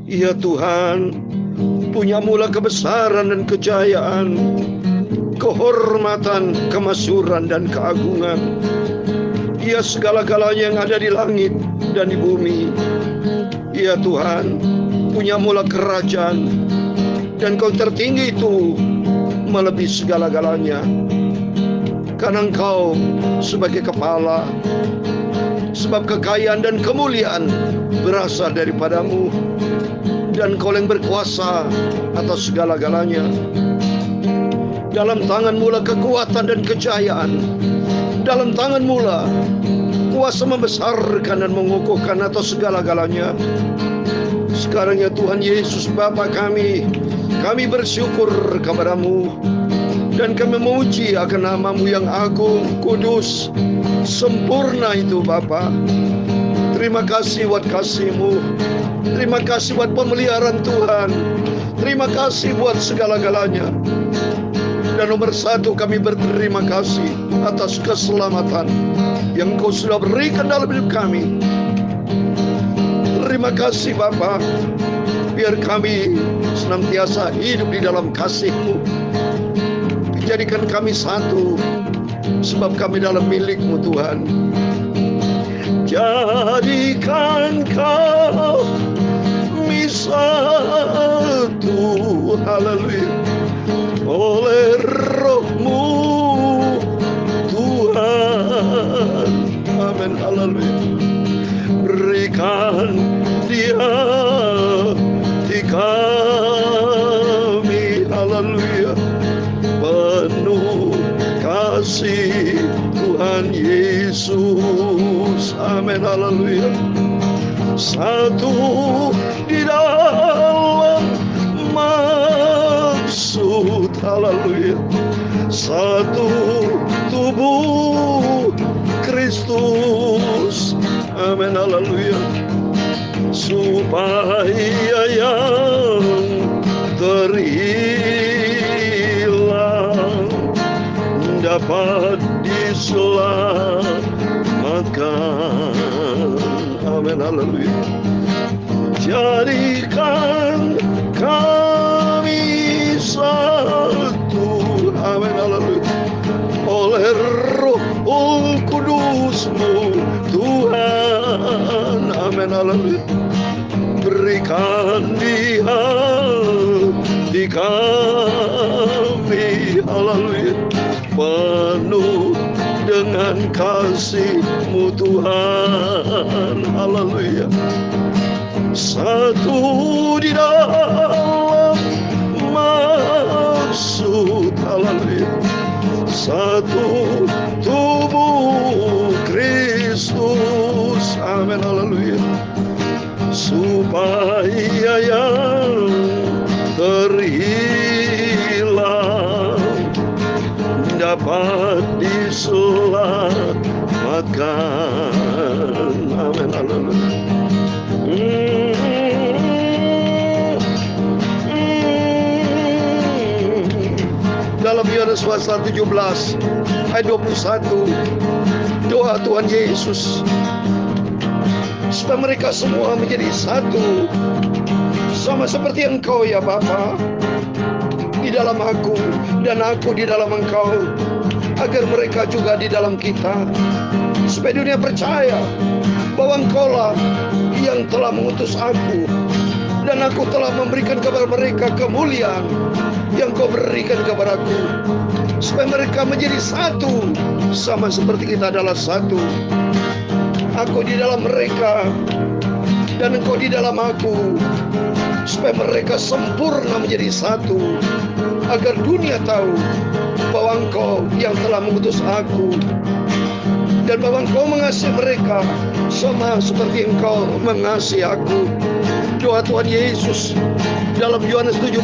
Ya Tuhan, punya mula kebesaran dan kejayaan, kehormatan, kemasyhuran dan keagungan. Ya segala-galanya yang ada di langit dan di bumi. Ya Tuhan, punya mula kerajaan, dan Kau tertinggi itu melebihi segala-galanya. Karena Engkau sebagai kepala, sebab kekayaan dan kemuliaan berasal daripada-Mu, dan Kau yang berkuasa atas segala-galanya. Dalam tangan-Mu lah kekuatan dan kejayaan. Dalam tangan-Mu lah kuasa membesarkan dan mengukuhkan atas segala-galanya. Sekarang ya Tuhan Yesus Bapa kami bersyukur kepada-Mu, dan kami memuji akan nama-Mu yang agung, kudus, sempurna itu Bapa. Terima kasih buat kasih-Mu. Terima kasih buat pemeliharaan Tuhan. Terima kasih buat segala-galanya. Dan nomor satu, kami berterima kasih atas keselamatan yang Kau sudah berikan dalam hidup kami. Terima kasih Bapa. Biar kami senantiasa hidup di dalam kasih-Mu. Jadikan kami satu, sebab kami dalam milik-Mu Tuhan. Jadikan kami satu, haleluya, oleh Roh-Mu Tuhan. Amin, haleluya. Berikan Dia di kami, haleluya, penuh kasih Tuhan Yesus. Amin, haleluya. Satu di dalam maksud, haleluya. Satu tubuh Kristus. Amin, haleluya. Supaya yang terhilang dapat diselamatkan. Amin, haleluya. Jadikan kami satu. Amin, haleluya. Oleh Roh Kudus-Mu Tuhan. Amin, haleluya. Berikan Dia di kami, haleluya, penuh dengan kasih-Mu Tuhan. Haleluya. Satu di dalam maksud, haleluya. Satu tubuh Kristus. Amin, haleluya. Supaya yang terhilang dapat diselamatkan. Amin, haleluya. Dalam Yohanes pasal 17 ayat 21, doa Tuhan Yesus supaya mereka semua menjadi satu, sama seperti Engkau ya Bapa di dalam aku dan aku di dalam Engkau, agar mereka juga di dalam kita, supaya dunia percaya bahwa Engkaulah yang telah mengutus aku, dan aku telah memberikan kepada mereka kemuliaan yang Kau berikan kepadaku, supaya mereka menjadi satu, sama seperti kita adalah satu. Aku di dalam mereka dan Engkau di dalam aku, supaya mereka sempurna menjadi satu, agar dunia tahu bahwa Engkau yang telah mengutus aku, dan bahwa Engkau mengasihi mereka sama seperti Engkau mengasihi aku. Doa Tuhan Yesus dalam Yohanes 17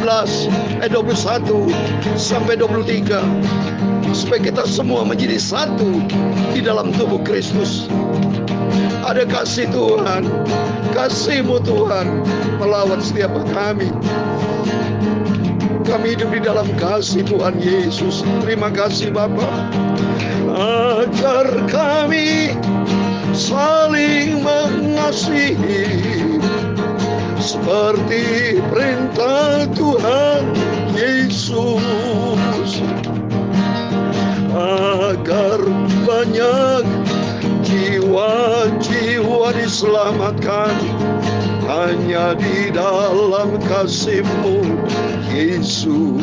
ayat 21 sampai 23, supaya kita semua menjadi satu di dalam tubuh Kristus. Ada kasih Tuhan, kasih-Mu Tuhan melawan setiap kami. Kami hidup di dalam kasih Tuhan Yesus. Terima kasih Bapa. Agar kami saling mengasihi seperti perintah Tuhan Yesus, agar banyak jiwa-jiwa diselamatkan hanya di dalam kasih-Mu Yesus.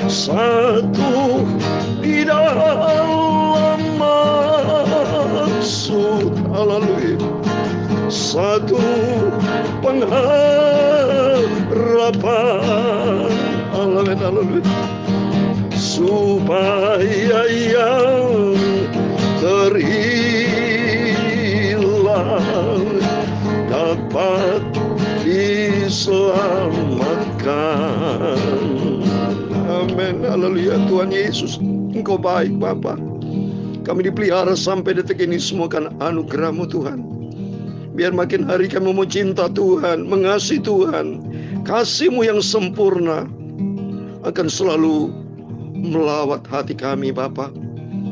Satu di dalam maksud, haleluya, satu pengharapan, haleluya, haleluya, supaya yang terhilang dapat diselamatkan. Amin, haleluya. Tuhan Yesus, Engkau baik Bapa. Kami dipelihara sampai detik ini semua karena anugerah-Mu Tuhan. Biar makin hari kami mau cinta Tuhan, mengasihi Tuhan. Kasih-Mu yang sempurna akan selalu melawat hati kami Bapa.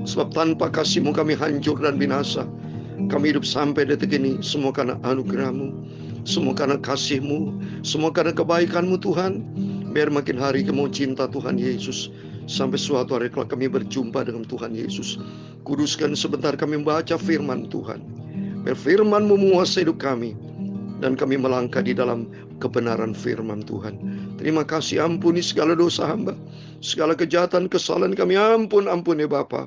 Sebab tanpa kasih-Mu kami hancur dan binasa. Kami hidup sampai detik ini semua karena anugerah-Mu, semua karena kasih-Mu, semua karena kebaikan-Mu Tuhan. Biar makin hari kami mau cinta Tuhan Yesus, sampai suatu hari kelak kami berjumpa dengan Tuhan Yesus. Kuduskan sebentar kami membaca firman Tuhan. Biar firman-Mu menguasai hidup kami, dan kami melangkah di dalam kebenaran firman Tuhan. Terima kasih, ampuni segala dosa hamba, segala kejahatan, kesalahan kami, ampun ya Bapa.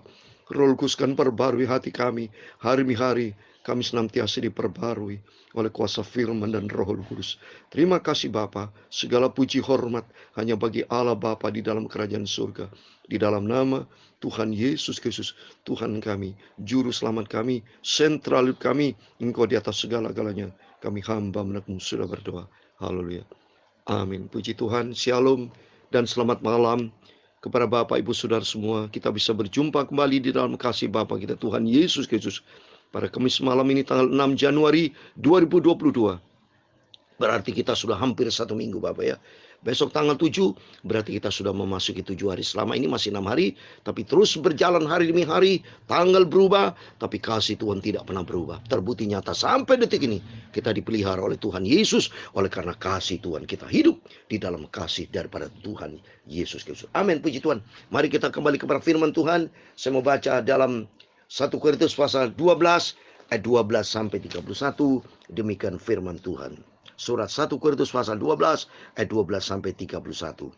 Roh Kuduskan perbarui hati kami, hari demi hari kami senantiasa diperbarui oleh kuasa firman dan Roh Kudus. Terima kasih Bapa, segala puji hormat hanya bagi Allah Bapa di dalam kerajaan surga. Di dalam nama Tuhan Yesus Kristus, Tuhan kami, Juru Selamat kami, sentral hidup kami, Engkau di atas segala-galanya. Kami hamba anak-Mu sudah berdoa. Haleluya. Amin. Puji Tuhan, shalom dan selamat malam kepada Bapak Ibu Saudara semua. Kita bisa berjumpa kembali di dalam kasih Bapa kita Tuhan Yesus Kristus pada Kamis malam ini tanggal 6 Januari 2022. Berarti kita sudah hampir 1 minggu Bapak ya. Besok tanggal 7 berarti kita sudah memasuki 7 hari. Selama ini masih 6 hari, tapi terus berjalan hari demi hari. Tanggal berubah, tapi kasih Tuhan tidak pernah berubah. Terbukti nyata sampai detik ini kita dipelihara oleh Tuhan Yesus. Oleh karena kasih Tuhan kita hidup di dalam kasih daripada Tuhan Yesus Kristus. Amin, puji Tuhan. Mari kita kembali kepada firman Tuhan. Saya mau baca dalam 1 Korintus pasal 12 ayat 12 sampai 31. Demikian firman Tuhan. Surat 1 Korintus pasal 12 ayat 12 sampai 31.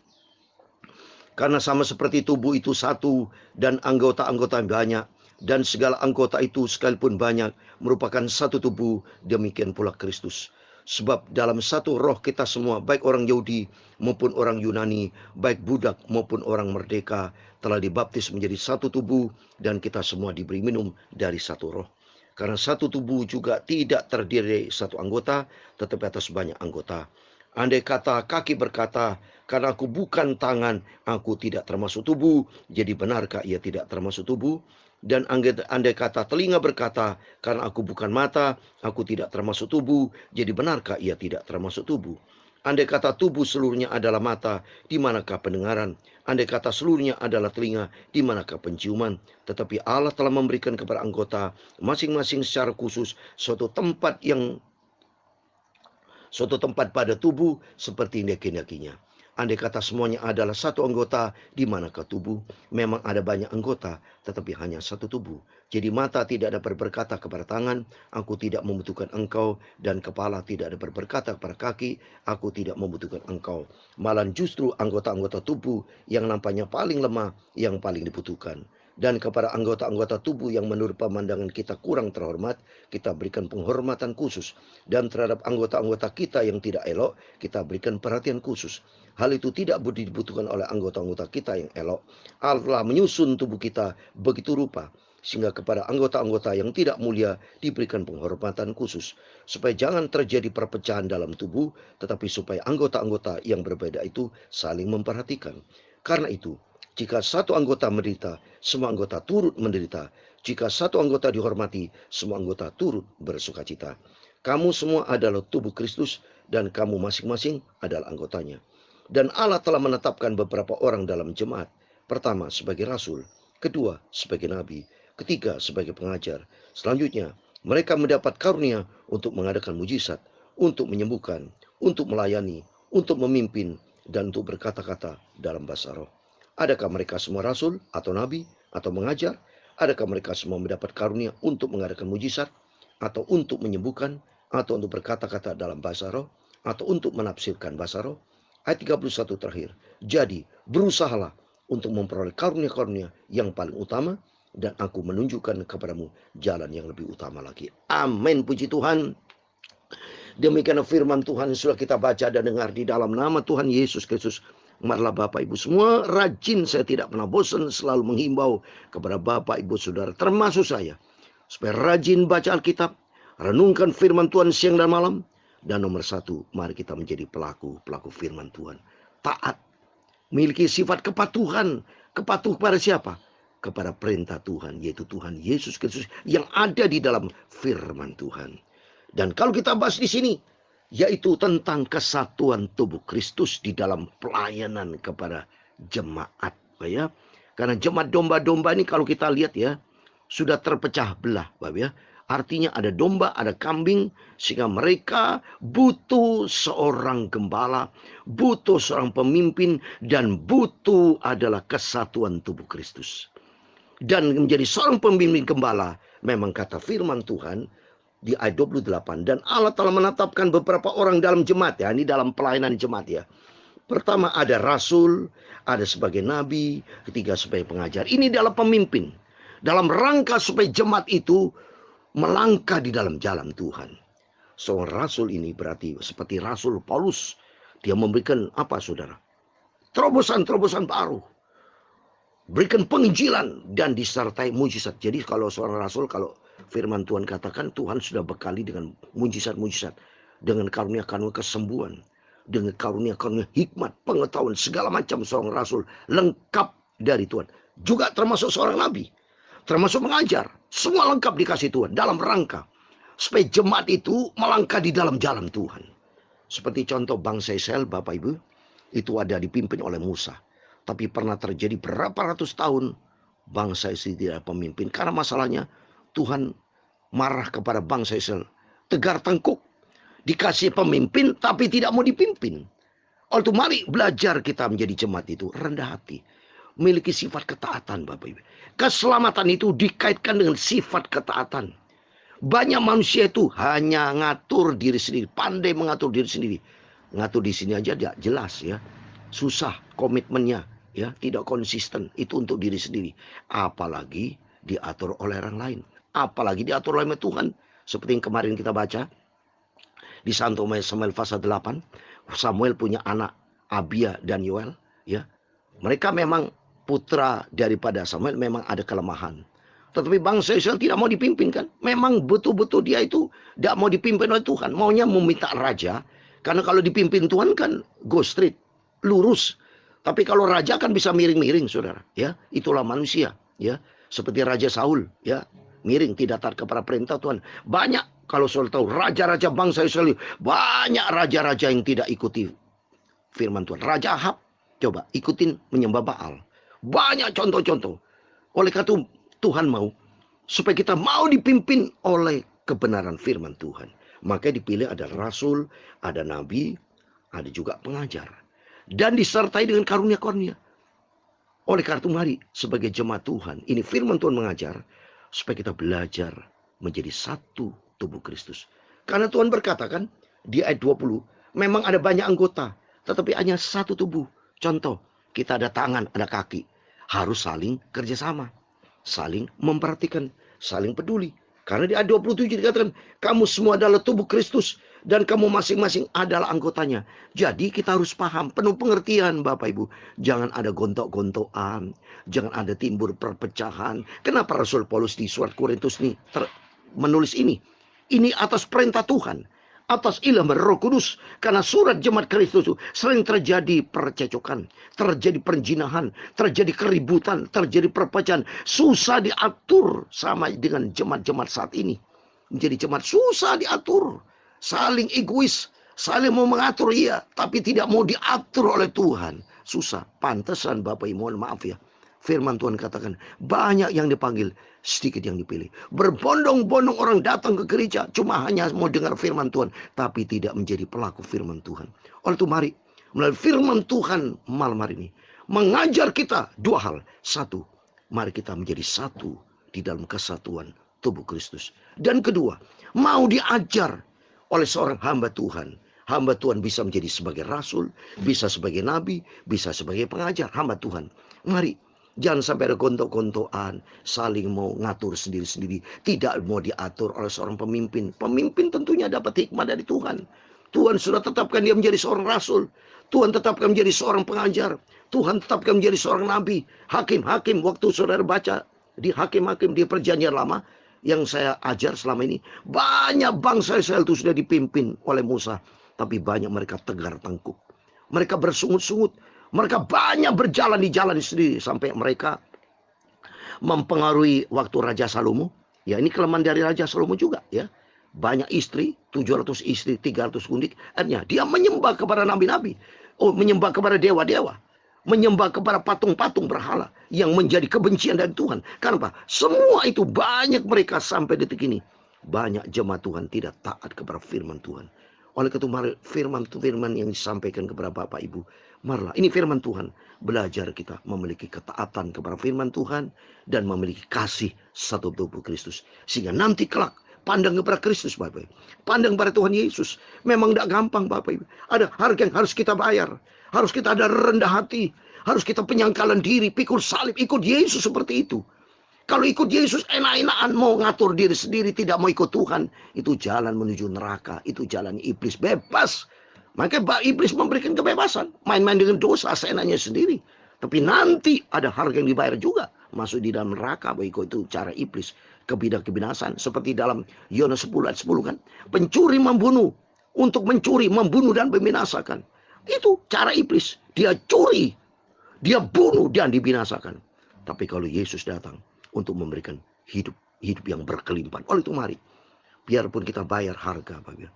Karena sama seperti tubuh itu satu dan anggota-anggota banyak, dan segala anggota itu sekalipun banyak merupakan satu tubuh, demikian pula Kristus. Sebab dalam satu roh kita semua, baik orang Yahudi maupun orang Yunani, baik budak maupun orang merdeka, telah dibaptis menjadi satu tubuh, dan kita semua diberi minum dari satu roh. Karena satu tubuh juga tidak terdiri dari satu anggota, tetapi atas banyak anggota. Andai kata kaki berkata, karena aku bukan tangan, aku tidak termasuk tubuh, jadi benarkah ia tidak termasuk tubuh? Dan andai kata telinga berkata, karena aku bukan mata, aku tidak termasuk tubuh, jadi benarkah ia tidak termasuk tubuh? Andai kata tubuh seluruhnya adalah mata, di manakah pendengaran? Andai kata seluruhnya adalah telinga, di manakah penciuman? Tetapi Allah telah memberikan kepada anggota masing-masing secara khusus suatu tempat pada tubuh seperti dikehendakinya. Andai kata semuanya adalah satu anggota, di manakah tubuh? Memang ada banyak anggota, tetapi hanya satu tubuh. Jadi mata tidak dapat berkata kepada tangan, aku tidak membutuhkan engkau, dan kepala tidak dapat berkata kepada kaki, aku tidak membutuhkan engkau. Malah justru anggota-anggota tubuh yang nampaknya paling lemah, yang paling dibutuhkan. Dan kepada anggota-anggota tubuh yang menurut pemandangan kita kurang terhormat, kita berikan penghormatan khusus. Dan terhadap anggota-anggota kita yang tidak elok, kita berikan perhatian khusus. Hal itu tidak dibutuhkan oleh anggota-anggota kita yang elok. Allah menyusun tubuh kita begitu rupa, sehingga kepada anggota-anggota yang tidak mulia diberikan penghormatan khusus. Supaya jangan terjadi perpecahan dalam tubuh, tetapi supaya anggota-anggota yang berbeda itu saling memperhatikan. Karena itu, jika satu anggota menderita, semua anggota turut menderita. Jika satu anggota dihormati, semua anggota turut bersukacita. Kamu semua adalah tubuh Kristus, dan kamu masing-masing adalah anggotanya. Dan Allah telah menetapkan beberapa orang dalam jemaat. Pertama sebagai rasul, kedua sebagai nabi, ketiga sebagai pengajar, selanjutnya Mereka mendapat karunia untuk mengadakan mujizat, untuk menyembuhkan, untuk melayani, untuk memimpin, dan untuk berkata-kata dalam bahasa roh. Adakah mereka semua rasul atau nabi atau mengajar? Adakah mereka semua mendapat karunia untuk mengadakan mujizat, atau untuk menyembuhkan, atau untuk berkata-kata dalam bahasa roh, atau untuk menafsirkan bahasa roh? Ayat 31 terakhir. Jadi berusahalah untuk memperoleh karunia-karunia yang paling utama, dan aku menunjukkan kepadamu jalan yang lebih utama lagi. Amin, puji Tuhan. Demikian firman Tuhan yang sudah kita baca dan dengar di dalam nama Tuhan Yesus Kristus. Marilah Bapak Ibu semua rajin, saya tidak pernah bosan selalu menghimbau kepada Bapak Ibu Saudara, termasuk saya, supaya rajin baca Alkitab, renungkan firman Tuhan siang dan malam, dan nomor satu, mari kita menjadi pelaku firman Tuhan. Taat, memiliki sifat kepatuhan. Kepatuh kepada siapa? Kepada perintah Tuhan, yaitu Tuhan Yesus Kristus yang ada di dalam firman Tuhan. Dan kalau kita bahas di sini, yaitu tentang kesatuan tubuh Kristus di dalam pelayanan kepada jemaat, ya. Karena jemaat domba-domba ini kalau kita lihat ya, sudah terpecah belah, Bapak ya. Artinya ada domba, ada kambing, sehingga mereka butuh seorang gembala, butuh seorang pemimpin, dan butuh adalah kesatuan tubuh Kristus. Dan menjadi seorang pemimpin gembala, memang kata firman Tuhan di ayat 28, dan Allah telah menetapkan beberapa orang dalam jemaat, ya, ini dalam pelayanan jemaat ya. Pertama ada rasul, ada sebagai nabi, ketiga sebagai pengajar. Ini adalah pemimpin dalam rangka supaya jemaat itu melangkah di dalam jalan Tuhan. Seorang rasul ini berarti seperti Rasul Paulus, dia memberikan apa saudara? Terobosan-terobosan baru, berikan penginjilan dan disertai mujizat. Jadi kalau seorang rasul, kalau firman Tuhan katakan, Tuhan sudah bekali dengan mujizat-mujizat, dengan karunia-karunia kesembuhan, dengan karunia-karunia hikmat, pengetahuan, segala macam. Seorang rasul lengkap dari Tuhan. Juga termasuk seorang nabi, termasuk mengajar. Semua lengkap dikasih Tuhan dalam rangka supaya jemaat itu melangkah di dalam jalan Tuhan. Seperti contoh bangsa Israel, Bapak Ibu, itu ada dipimpin oleh Musa. Tapi pernah terjadi berapa ratus tahun bangsa Israel tidak ada pemimpin. Karena masalahnya Tuhan marah kepada bangsa Israel. Tegar tengkuk. Dikasih pemimpin tapi tidak mau dipimpin. Oleh itu mari belajar kita menjadi jemaat itu rendah hati. Memiliki sifat ketaatan, Bapak Ibu. Keselamatan itu dikaitkan dengan sifat ketaatan. Banyak manusia itu hanya ngatur diri sendiri. Pandai mengatur diri sendiri. Ngatur di sini aja tidak jelas ya. Susah komitmennya. Ya, tidak konsisten. Itu untuk diri sendiri. Apalagi diatur oleh orang lain. Apalagi diatur oleh Tuhan. Seperti yang kemarin kita baca di Santo Samuel pasal 8. Samuel punya anak Abia dan Yoel. Ya, mereka memang putra daripada Samuel, memang ada kelemahan. Tetapi bangsa Israel tidak mau dipimpin kan. Memang betul-betul dia itu tidak mau dipimpin oleh Tuhan. Maunya meminta raja. Karena kalau dipimpin Tuhan kan go straight, lurus. Tapi kalau raja kan bisa miring-miring, saudara. Ya, itulah manusia. Ya, seperti Raja Saul. Ya, miring, tidak taat kepada perintah Tuhan. Banyak kalau saudara tahu raja-raja bangsa Israel, banyak raja-raja yang tidak ikuti firman Tuhan. Raja Ahab, coba ikutin menyembah Baal. Banyak contoh-contoh. Oleh karena itu Tuhan mau supaya kita mau dipimpin oleh kebenaran firman Tuhan. Maka dipilih ada rasul, ada nabi, ada juga pengajar. Dan disertai dengan karunia-karunia. Oleh karena itu mari sebagai jemaat Tuhan, ini firman Tuhan mengajar supaya kita belajar menjadi satu tubuh Kristus. Karena Tuhan berkata kan di ayat 20, memang ada banyak anggota, tetapi hanya satu tubuh. Contoh, kita ada tangan, ada kaki. Harus saling kerjasama, saling memperhatikan, saling peduli. Karena di ayat 27 dikatakan, kamu semua adalah tubuh Kristus dan kamu masing-masing adalah anggotanya. Jadi kita harus paham, penuh pengertian Bapak Ibu. Jangan ada gontok-gontokan, jangan ada timbul perpecahan. Kenapa Rasul Paulus di surat Korintus nih menulis ini? Ini atas perintah Tuhan, atas ilham Roh Kudus. Karena surat jemaat Kristus itu sering terjadi percecokan, terjadi perjinahan, terjadi keributan, terjadi perpecahan. Susah diatur sama dengan jemaat-jemaat saat ini. Menjadi jemaat susah diatur, saling egois, saling mau mengatur iya, tapi tidak mau diatur oleh Tuhan. Susah. Pantesan Bapak Ibu, mohon maaf ya, Firman Tuhan katakan, banyak yang dipanggil, sedikit yang dipilih. Berbondong-bondong orang datang ke gereja, cuma hanya mau dengar firman Tuhan, tapi tidak menjadi pelaku firman Tuhan. Oleh itu mari, melalui firman Tuhan malam hari ini, mengajar kita dua hal. Satu, mari kita menjadi satu di dalam kesatuan tubuh Kristus. Dan kedua, mau diajar oleh seorang hamba Tuhan. Hamba Tuhan bisa menjadi sebagai rasul, bisa sebagai nabi, bisa sebagai pengajar. Hamba Tuhan, mari, jangan sampai ada gontok-gontokan, saling mau ngatur sendiri-sendiri. Tidak mau diatur oleh seorang pemimpin. Pemimpin tentunya dapat hikmah dari Tuhan. Tuhan sudah tetapkan dia menjadi seorang rasul. Tuhan tetapkan menjadi seorang pengajar. Tuhan tetapkan menjadi seorang nabi. Hakim-hakim, waktu saudara baca di hakim-hakim di perjanjian lama yang saya ajar selama ini, banyak bangsa Israel itu sudah dipimpin oleh Musa. Tapi banyak mereka tegar tengkuk. Mereka bersungut-sungut. Mereka banyak berjalan di jalan sendiri. Sampai mereka mempengaruhi waktu Raja Salomo. Ya, ini kelemahan dari Raja Salomo juga. Ya, banyak istri, 700 istri, 300 gundik. Artinya dia menyembah kepada nabi-nabi. Menyembah kepada dewa-dewa. Menyembah kepada patung-patung berhala. Yang menjadi kebencian dari Tuhan. Kenapa? Semua itu banyak mereka sampai detik ini. Banyak jemaat Tuhan tidak taat kepada firman Tuhan. Oleh itu firman yang disampaikan kepada Bapak Ibu, marilah ini firman Tuhan, belajar kita memiliki ketaatan kepada firman Tuhan dan memiliki kasih satu tubuh Kristus, sehingga nanti kelak pandang kepada Kristus, Bapak Ibu, pandang pada Tuhan Yesus. Memang tidak gampang, Bapak Ibu. Ada harga yang harus kita bayar, harus kita ada rendah hati, harus kita penyangkalan diri, pikul salib, ikut Yesus seperti itu. Kalau ikut Yesus enak-enakan, mau ngatur diri sendiri, tidak mau ikut Tuhan, itu jalan menuju neraka, itu jalan iblis, bebas. Maka iblis memberikan kebebasan, main-main dengan dosa seenaknya sendiri. Tapi nanti ada harga yang dibayar juga, masuk di dalam neraka. Itu cara iblis, kebinasaan. Seperti dalam Yohanes 10 ayat 10 kan, pencuri membunuh, untuk mencuri, membunuh dan membinasakan. Itu cara iblis, dia curi, dia bunuh dan dibinasakan. Tapi kalau Yesus datang untuk memberikan hidup yang berkelimpahan. Oleh itu mari, biarpun kita bayar harga, Bapak,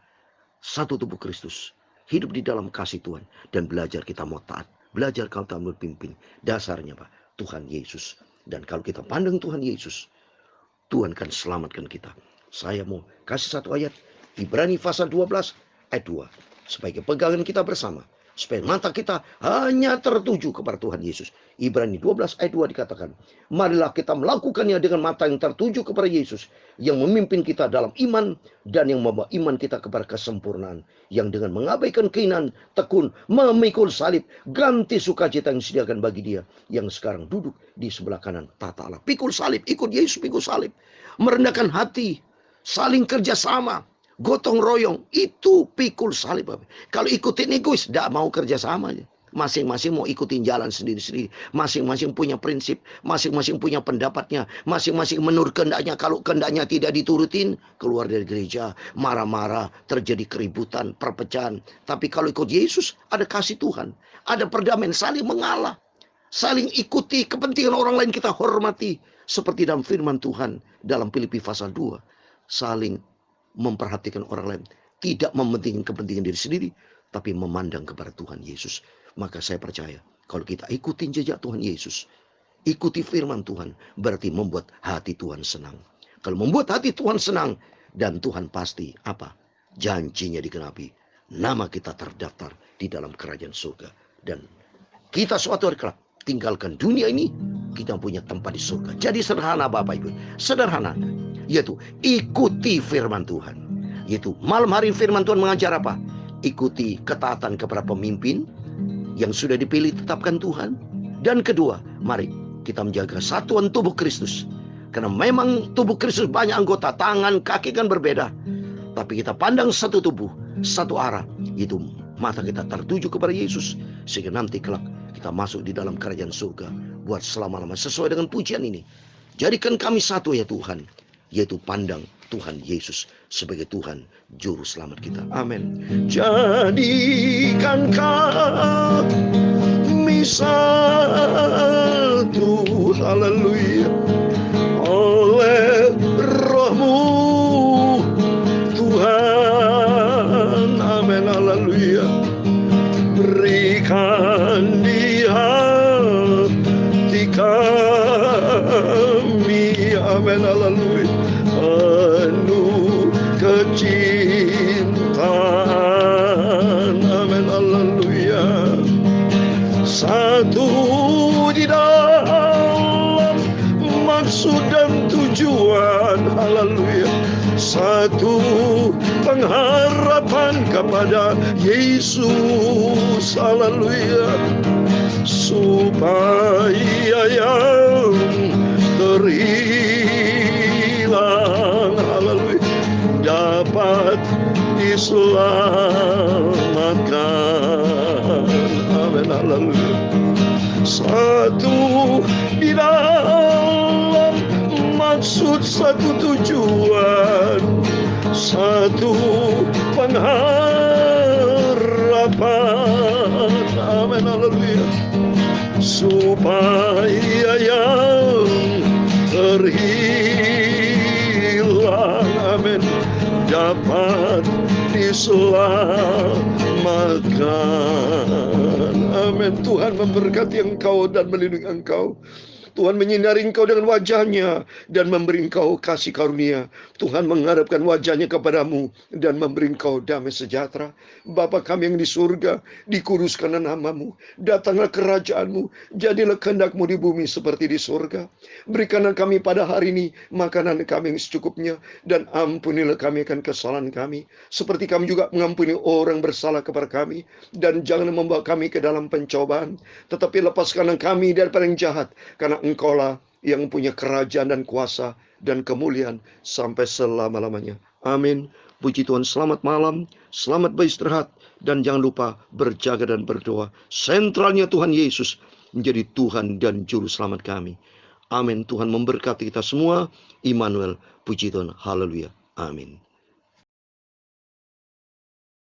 satu tubuh Kristus, hidup di dalam kasih Tuhan, dan belajar kita mau taat, belajar kalau kita berpimpin. Dasarnya, Pak, Tuhan Yesus. Dan kalau kita pandang Tuhan Yesus, Tuhan akan selamatkan kita. Saya mau kasih satu ayat, Ibrani pasal 12 ayat 2, sebagai pegangan kita bersama, supaya mata kita hanya tertuju kepada Tuhan Yesus. Ibrani 12 ayat 2 dikatakan, marilah kita melakukannya dengan mata yang tertuju kepada Yesus, yang memimpin kita dalam iman, dan yang membawa iman kita kepada kesempurnaan, yang dengan mengabaikan keinginan tekun, memikul salib, ganti sukacita yang disediakan bagi dia, yang sekarang duduk di sebelah kanan tahta Allah. Pikul salib, ikut Yesus, pikul salib. Merendahkan hati, saling kerjasama, gotong royong, itu pikul salib. Kalau ikutin egois, tidak mau kerjasama. Masing-masing mau ikutin jalan sendiri-sendiri. Masing-masing punya prinsip, masing-masing punya pendapatnya, masing-masing menurut kehendaknya. Kalau kehendaknya tidak diturutin, keluar dari gereja, marah-marah, terjadi keributan, perpecahan. Tapi kalau ikut Yesus, ada kasih Tuhan, ada perdamaian, saling mengalah, saling ikuti kepentingan orang lain, kita hormati. Seperti dalam firman Tuhan dalam Filipi pasal 2, saling memperhatikan orang lain, tidak mementingkan kepentingan diri sendiri, tapi memandang kepada Tuhan Yesus. Maka saya percaya, kalau kita ikutin jejak Tuhan Yesus, ikuti firman Tuhan, berarti membuat hati Tuhan senang. Kalau membuat hati Tuhan senang, dan Tuhan pasti apa? Janjinya digenapi. Nama kita terdaftar di dalam kerajaan surga. Dan kita suatu hari kelak tinggalkan dunia ini, kita punya tempat di surga. Jadi sederhana Bapak Ibu, sederhana, yaitu ikuti firman Tuhan. Yaitu malam hari firman Tuhan mengajar apa? Ikuti ketaatan kepada pemimpin yang sudah dipilih tetapkan Tuhan. Dan kedua, mari kita menjaga satuan tubuh Kristus. Karena memang tubuh Kristus banyak anggota, tangan, kaki kan berbeda. Tapi kita pandang satu tubuh, satu arah, yaitu mata kita tertuju kepada Yesus. Sehingga nanti kelak kita masuk di dalam kerajaan surga buat selama-lama sesuai dengan pujian ini. Jadikan kami satu ya Tuhan, yaitu pandang Tuhan Yesus sebagai Tuhan Juru Selamat kita. Amin. Jadikan kami satu, haleluya, oleh Roh-Mu Tuhan. Amin, haleluya. Berikan di hati kami kecintaan. Amin, haleluya. Satu di dalam maksud dan tujuan, haleluya. Satu pengharapan kepada Yesus, haleluya. Supaya yang terhilang, haleluya, dapat diselamatkan. Amin, haleluya. Satu di dalam maksud, satu tujuan, satu pengharapan. Amin, haleluya. Supaya yang terhilang, amin, dapat diselamatkan. Amin. Tuhan memberkati engkau dan melindungi engkau. Tuhan menyinari engkau dengan wajah-Nya dan memberi engkau kasih karunia. Tuhan mengharapkan wajah-Nya kepadamu dan memberi engkau damai sejahtera. Bapa kami yang di surga, dikuduskanlah nama-Mu. Datanglah kerajaan-Mu, jadilah kehendak-Mu di bumi seperti di surga. Berikanlah kami pada hari ini makanan kami yang secukupnya, dan ampunilah kami akan kesalahan kami, seperti kami juga mengampuni orang bersalah kepada kami. Dan jangan membawa kami ke dalam pencobaan, tetapi lepaskanlah kami daripada yang jahat, karena Engkaulah yang punya kerajaan dan kuasa dan kemuliaan sampai selama-lamanya. Amin. Puji Tuhan. Selamat malam, selamat beristirahat, dan jangan lupa berjaga dan berdoa. Sentralnya Tuhan Yesus menjadi Tuhan dan Juru Selamat kami. Amin. Tuhan memberkati kita semua. Immanuel. Puji Tuhan. Haleluya. Amin.